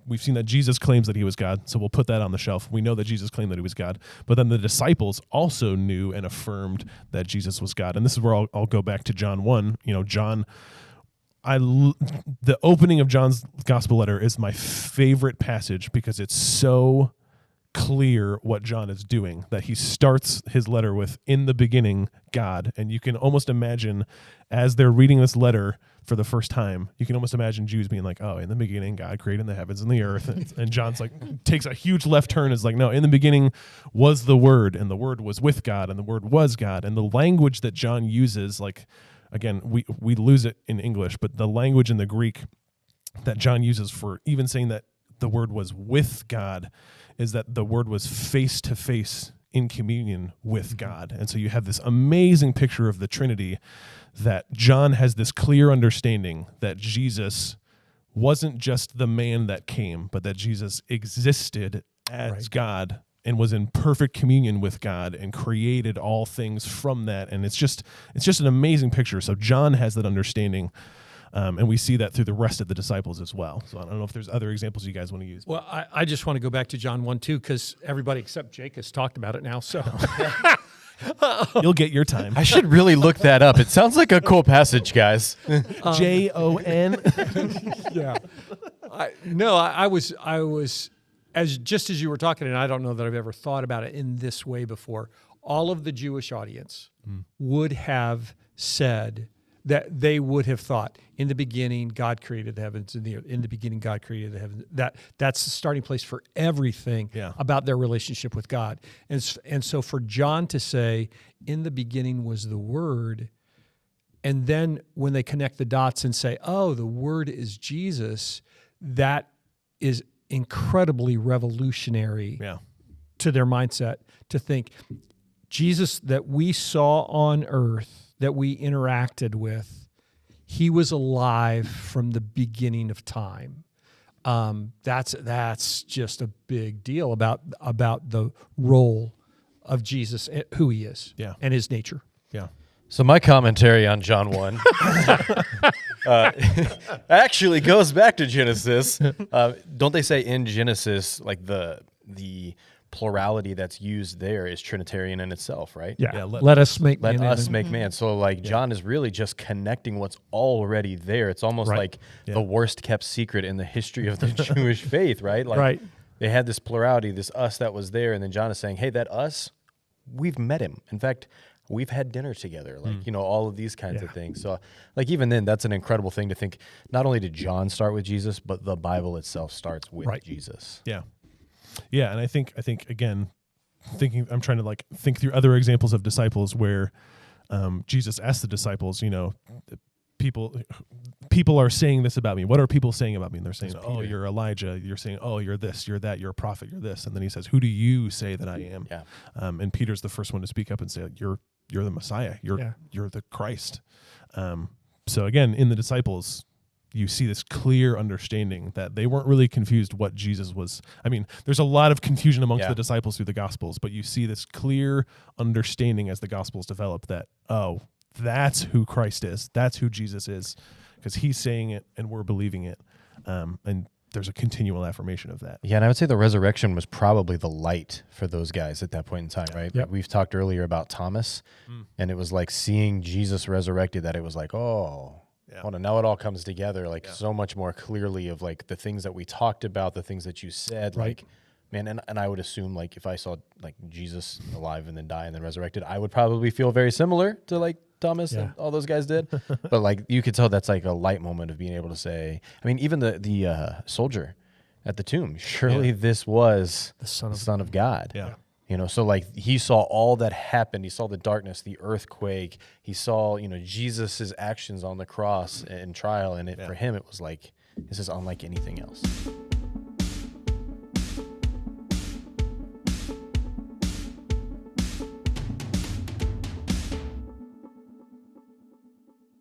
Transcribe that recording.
we've seen that Jesus claims that he was God, so we'll put that on the shelf. We know that Jesus claimed that he was God, but then the disciples also knew and affirmed that Jesus was God. And this is where I'll go back to John 1. John, the opening of John's gospel letter is my favorite passage because it's so clear what John is doing, that he starts his letter with, in the beginning, God. And you can almost imagine, as they're reading this letter for the first time, you can almost imagine Jews being like, oh, in the beginning, God created the heavens and the earth. And John's like, takes a huge left turn, is like, no, in the beginning was the Word, and the Word was with God, and the Word was God. And the language that John uses, like, again, we lose it in English, but the language in the Greek that John uses for even saying that the Word was with God is that the Word was face to face in communion with God. And so you have this amazing picture of the Trinity, that John has this clear understanding that Jesus wasn't just the man that came, but that Jesus existed as God and was in perfect communion with God and created all things from that. And it's just an amazing picture. So John has that understanding. And we see that through the rest of the disciples as well. So I don't know if there's other examples you guys want to use. Well, I just want to go back to John 1, too, because everybody except Jake has talked about it now. So you'll get your time. I should really look that up. It sounds like a cool passage, guys. Jon. Yeah. I was just as you were talking, and I don't know that I've ever thought about it in this way before. All of the Jewish audience would have said that they would have thought, in the beginning, God created the heavens and the earth. In the beginning, God created the heavens. That's the starting place for everything about their relationship with God. And so for John to say, in the beginning was the Word, and then when they connect the dots and say, oh, the Word is Jesus, that is incredibly revolutionary to their mindset, to think Jesus that we saw on earth, that we interacted with, he was alive from the beginning of time. That's just a big deal about the role of Jesus, who he is, and his nature. Yeah. So my commentary on John 1 actually goes back to Genesis. Don't they say in Genesis, like the plurality that's used there is Trinitarian in itself, right? Yeah. Let us make man. Let us make man. So like John is really just connecting what's already there. It's almost like the worst kept secret in the history of the Jewish faith, right? Like they had this plurality, this us that was there, and then John is saying, hey, that us, we've met him. In fact, we've had dinner together, like, all of these kinds of things. So like even then, that's an incredible thing to think. Not only did John start with Jesus, but the Bible itself starts with Jesus. Yeah. Yeah, and I think again, I'm trying to think through other examples of disciples where Jesus asked the disciples, people are saying this about me. What are people saying about me? And they're saying, oh, you're Elijah. You're saying, oh, you're this, you're that, you're a prophet, you're this. And then he says, who do you say that I am? Yeah. And Peter's the first one to speak up and say, you're the Messiah. You're the Christ. So again, in the disciples, you see this clear understanding that they weren't really confused what Jesus was. I mean, there's a lot of confusion amongst the disciples through the Gospels, but you see this clear understanding as the Gospels develop that, oh, that's who Christ is. That's who Jesus is, because he's saying it and we're believing it. And there's a continual affirmation of that. Yeah, and I would say the resurrection was probably the light for those guys at that point in time, right? Yep. We've talked earlier about Thomas, and it was like seeing Jesus resurrected that it was like, hold on, now it all comes together so much more clearly of like the things that we talked about, the things that you said, like, man, and I would assume like if I saw like Jesus alive and then die and then resurrected, I would probably feel very similar to like Thomas and all those guys did. But like you could tell that's like a light moment of being able to say, I mean, even the soldier at the tomb, surely this was the Son of God. Yeah. So like he saw all that happened. He saw the darkness, the earthquake. He saw, Jesus's actions on the cross and trial. And for him, it was like, this is unlike anything else.